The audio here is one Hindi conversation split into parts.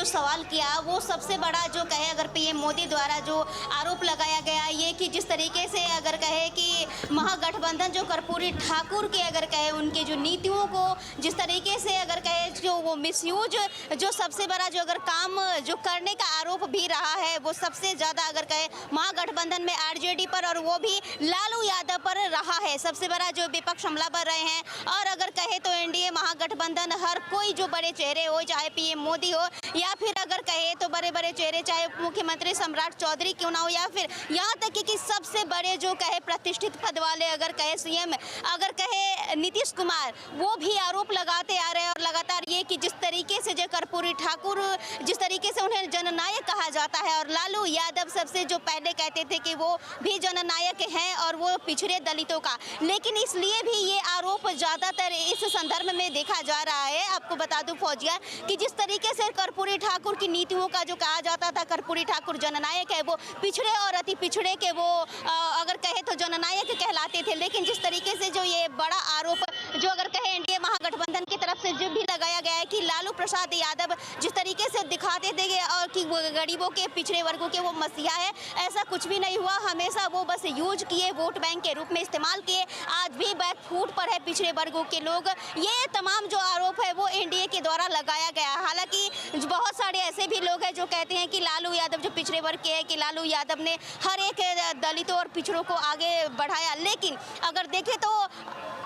सवाल किया वो सबसे बड़ा जो कहे अगर पीएम मोदी द्वारा जो आरोप लगाया गया ये कि जिस तरीके से अगर कहे कि महागठबंधन जो कर्पूरी ठाकुर के अगर कहे उनके जो नीतियों को जिस तरीके से अगर कहे जो वो मिसयूज जो सबसे बड़ा जो अगर काम जो करने का आरोप भी रहा है वो सबसे ज़्यादा अगर कहे महागठबंधन में आरजेडी पर और वो भी लालू यादव पर रहा है। सबसे बड़ा जो विपक्ष हमला कर रहे हैं और अगर कहे तो एनडीए महागठबंधन हर कोई जो बड़े चेहरे हो चाहे पीएम मोदी हो या फिर अगर कहे तो बड़े बड़े चेहरे चाहे मुख्यमंत्री सम्राट चौधरी क्यों ना हो या फिर यहाँ तक कि सबसे बड़े जो कहे प्रतिष्ठित पद वाले अगर कहे सीएम अगर कहे नीतीश कुमार वो भी आरोप लगाते आ रहे हैं और लगातार ये कि जिस तरीके से जो कर्पूरी ठाकुर जिस तरीके से उन्हें जननायक कहा जाता है और लालू यादव सबसे जो पहले कहते थे कि वो भी जननायक हैं और वो पिछड़े दलितों का, लेकिन इसलिए भी ये आरोप ज़्यादातर इस संदर्भ में देखा जा रहा है। आपको बता दूं फौजिया कि जिस तरीके से कर्पूरी ठाकुर की नीतियों का जो कहा जाता था कर्पूरी ठाकुर जननायक है वो पिछड़े और अति पिछड़े के वो अगर कहे तो जननायक कहलाते थे, लेकिन जिस तरीके से जो ये बड़ा आरोप जो अगर कहे एनडीए महागठबंधन की तरफ से जो भी लगाया गया है कि लालू प्रसाद यादव जिस तरीके से दिखाते थे और कि गरीबों के पिछड़े वर्गों के वो मसीहा है, ऐसा कुछ भी नहीं हुआ। हमेशा वो बस यूज किए वोट बैंक के रूप में इस्तेमाल किए, आज भी बैक फुट पर है पिछड़े वर्गों के लोग। ये तमाम जो आरोप है वो एनडीए के द्वारा लगाया गया। हालांकि बहुत सारे ऐसे भी लोग हैं जो कहते हैं कि लालू यादव जो पिछड़े वर्ग के हैं कि लालू यादव ने हर एक दलितों और पिछड़ों को आगे बढ़ाया, लेकिन अगर देखें तो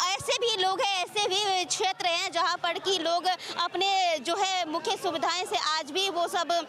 ऐसे भी लोग हैं ऐसे भी क्षेत्र हैं जहां पर कि लोग अपने जो है मुख्य सुविधाएं से आज भी वो सब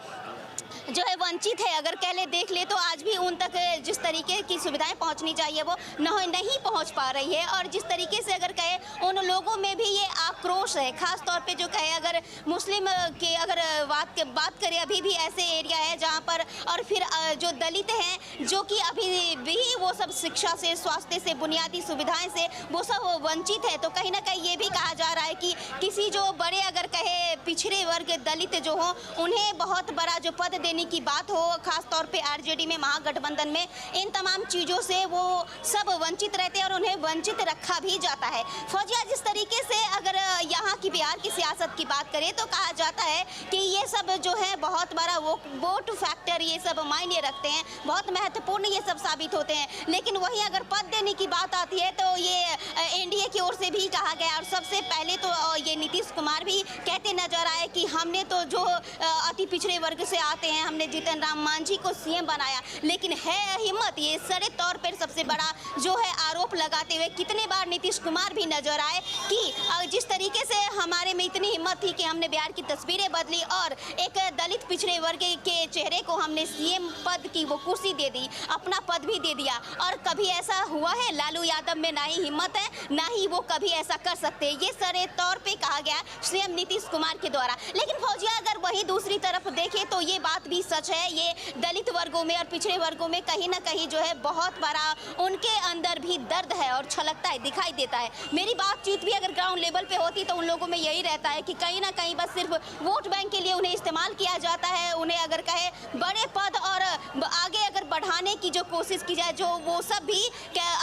जो है वंचित है। अगर कह ले देख ले तो आज भी उन तक जिस तरीके की सुविधाएं पहुंचनी चाहिए वो नहीं पहुंच पा रही है और जिस तरीके से अगर कहे उन लोगों में भी ये आक्रोश है। खास तौर पे जो कहे अगर मुस्लिम के अगर बात करें अभी भी ऐसे एरिया है जहां पर और फिर जो दलित हैं जो कि अभी भी वो सब शिक्षा से स्वास्थ्य से बुनियादी सुविधाएं से वो सब वंचित है। तो कहीं ना कहीं ये भी कहा जा रहा है कि किसी जो बड़े अगर कहे पिछड़े वर्ग दलित जो हो उन्हें बहुत बड़ा जो पद देने की बात हो, खास तौर पे आरजेडी में महागठबंधन में इन तमाम चीज़ों से वो सब वंचित रहते हैं और उन्हें वंचित रखा भी जाता है। फौजिया जिस तरीके से अगर यहाँ की बिहार की सियासत की बात करें तो कहा जाता है कि ये सब जो है बहुत बड़ा वोट फैक्टर ये सब मायने रखते हैं, बहुत महत्वपूर्ण ये सब साबित होते हैं, लेकिन वहीं अगर पद देने की बात आती है तो ये एनडीए की ओर से भी कहा गया और सबसे पहले तो ये नीतीश कुमार भी कहते नजर आए कि हमने तो जो अति पिछड़े वर्ग से आते हैं हमने जीतन राम मांझी को सीएम बनाया, लेकिन है हिम्मत ये सरे तौर पर सबसे बड़ा जो है आरोप लगाते हुए कितने बार नीतीश कुमार भी नजर आए कि जिस तरीके से हमारे में इतनी हिम्मत थी कि हमने बिहार की तस्वीरें बदली और एक दलित पिछड़े वर्ग के चेहरे को हमने सीएम पद की वो कुर्सी दे दी, अपना पद भी दे दिया। और कभी ऐसा हुआ है लालू यादव में ना ही हिम्मत है ना ही वो कभी ऐसा कर सकते, ये सरे तौर पे कहा गया सीएम नीतीश कुमार के द्वारा। लेकिन फौजिया अगर वही दूसरी तरफ देखें तो ये बात भी सच है, ये दलित वर्गों में और पिछड़े वर्गों में कहीं ना कहीं जो है बहुत बड़ा उनके अंदर भी दर्द है और छलकता है, दिखाई देता है। मेरी बातचीत भी अगर ग्राउंड लेवल पे होती तो उन लोगों में यही रहता है कि कहीं ना कहीं बस सिर्फ वोट बैंक के लिए उन्हें इस्तेमाल किया जाता है, उन्हें अगर कहे बड़े पद और आगे अगर बढ़ाने की जो कोशिश की जाए जो वो सब भी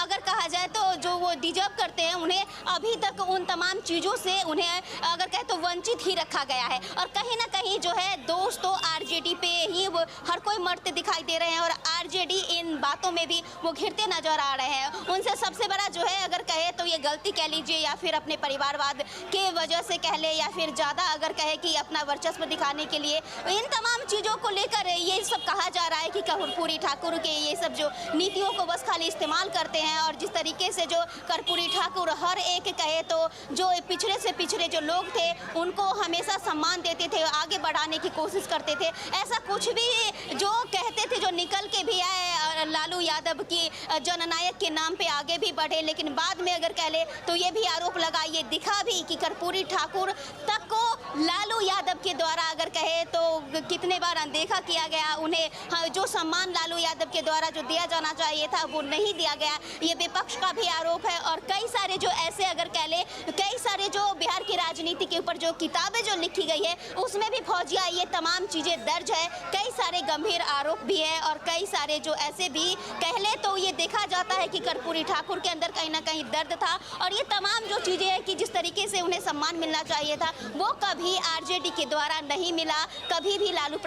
अगर कहा जाए तो जो वो डिजर्व करते हैं उन्हें अभी तक उन तमाम चीज़ों से उन्हें अगर कहे तो वंचित ही रखा गया है। और कहीं ना कहीं जो है दोस्तों आरजेडी पे ही वो हर कोई मरते दिखाई दे रहे हैं और आरजेडी इन बातों में भी वो घिरते नजर आ रहे हैं। उनसे सबसे बड़ा जो है अगर कहे तो ये गलती कह लीजिए या फिर अपने परिवारवाद के वजह से कह ले या फिर ज़्यादा अगर कहे कि अपना वर्चस्व दिखाने के लिए इन तमाम चीज़ों को लेकर ये सब कहा जा रहा है कि कर्पूरी ठाकुर के ये सब जो नीतियों को बस खाली इस्तेमाल करते हैं। और जिस तरीके से जो कर्पूरी ठाकुर हर एक कहे तो जो पिछड़े से पिछड़े जो लोग थे उनको हमेशा सम्मान देते थे, आगे बढ़ाने की कोशिश करते थे। ऐसा कुछ भी जो कहते थे जो निकल के भी आए लालू यादव की जननायक के नाम पे आगे भी बढ़े, लेकिन बाद में अगर कह ले तो ये भी आरोप लगा, ये दिखा भी कि कर्पूरी ठाकुर तक को लालू यादव के द्वारा अगर कहे तो कितने बार अनदेखा किया गया, उन्हें जो सम्मान लालू यादव के द्वारा जो दिया जाना चाहिए था वो नहीं दिया गया, ये विपक्ष का भी आरोप है। और कई सारे जो ऐसे अगर कह ले कई सारे जो बिहार की राजनीति के ऊपर जो किताबें जो लिखी गई है उसमें भी फौजिया ये तमाम चीज़ें दर्ज है, कई सारे गंभीर आरोप भी है और कई सारे जो ऐसे भी कह ले तो ये देखा जाता है कि कर्पूरी ठाकुर के अंदर कहीं ना कहीं दर्द था। और ये तमाम जो चीज़ें हैं कि जिस तरीके से उन्हें सम्मान मिलना चाहिए था वो कभी आरजेडी के द्वारा नहीं मिला, कभी भी लालू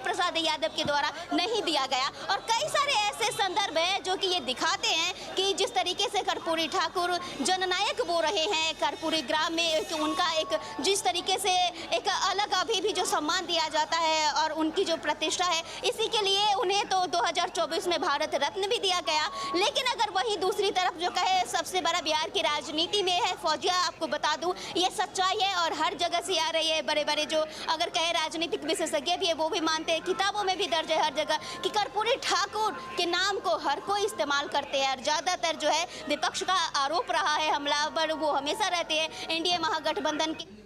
प्रसाद यादव के द्वारा नहीं दिया गया। और कई सारे ऐसे संदर्भ हैं जो कि ये दिखाते हैं कि जिस तरीके से कर्पूरी ठाकुर जननायक वो रहे हैं कर्पूरी ग्राम में, कि उनका एक जिस तरीके से एक अलग अभी भी जो सम्मान दिया जाता है और उनकी जो प्रतिष्ठा है, इसी के लिए उन्हें तो 2024 में भारत रत्न भी दिया गया। लेकिन अगर वही दूसरी तरफ जो कहे सबसे बड़ा बिहार की राजनीति में है फौजिया, आपको बता दूं ये सच्चाई है और हर जगह से आ रही है। बड़े बड़े जो अगर कहे राजनीतिक विशेषज्ञ भी है वो भी मानते हैं, किताबों में भी दर्ज है हर जगह कि कर्पूरी ठाकुर के नाम को हर कोई इस्तेमाल करते हैं। और ज़्यादातर जो है विपक्ष का आरोप रहा है, हमलावर वो हमेशा रहते हैं एनडीए महागठबंधन के।